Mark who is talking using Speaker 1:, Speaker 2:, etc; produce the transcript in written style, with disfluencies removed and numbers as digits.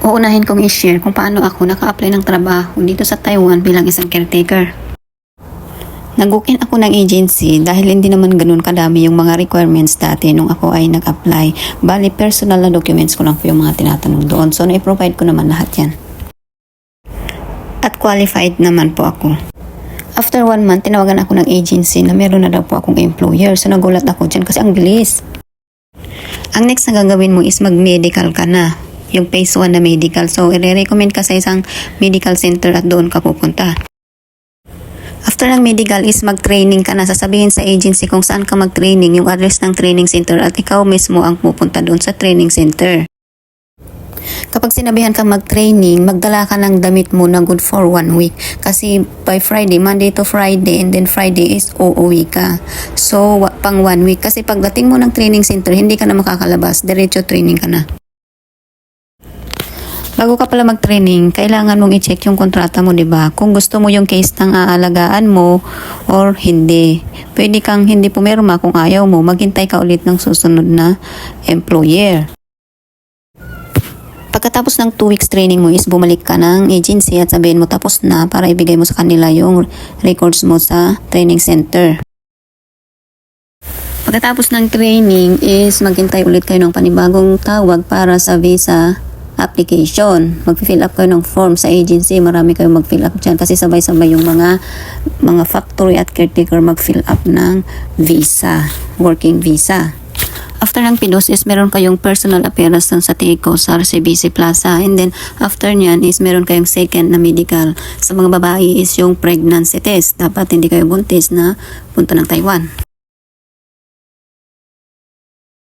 Speaker 1: Uunahin kong i-share kung paano ako naka-apply ng trabaho dito sa Taiwan bilang isang caretaker. Nag-book-in ako ng agency dahil hindi naman ganun kadami yung mga requirements dati nung ako ay nag-apply. Bali, personal na documents ko lang po yung mga tinatanong doon. So, na-provide ko naman lahat yan. At qualified naman po ako. After 1 month, tinawagan ako ng agency na meron na daw po akong employer. So, nagulat ako dyan kasi ang bilis. Ang next na gagawin mo is mag-medical ka na. Yung phase 1 na medical. So, i-recommend ka sa isang medical center at doon ka pupunta. After ng medical is mag-training ka na. Sasabihin sa agency kung saan ka mag-training, yung address ng training center at ikaw mismo ang pupunta doon sa training center. Kapag sinabihan ka mag-training, magdala ka ng damit mo na good for 1 week. Kasi by Friday, Monday to Friday, and then Friday is uuwi ka. So, pang 1 week. Kasi pagdating mo ng training center, hindi ka na makakalabas. Diretso training ka na. Bago ka pala mag-training, kailangan mong i-check yung kontrata mo, 'di ba? Kung gusto mo yung case ng aalagaan mo or hindi. Pwede kang hindi pumirma kung ayaw mo, maghintay ka ulit ng susunod na employer. Pagkatapos ng 2 weeks training mo is bumalik ka ng agency at sabihin mo tapos na para ibigay mo sa kanila yung records mo sa training center. Pagkatapos ng training is maghintay ulit kayo ng panibagong tawag para sa visa application. Mag-fill up kayo ng form sa agency. Marami kayong mag-fill up dyan kasi sabay-sabay yung mga factory at caretaker mag-fill up ng visa, working visa. After ng pinos is meron kayong personal appearance sa TICO sa RCBC Plaza, and then after nyan is meron kayong second na medical. Sa mga babae is yung pregnancy test. Dapat hindi kayo buntis na punta ng Taiwan.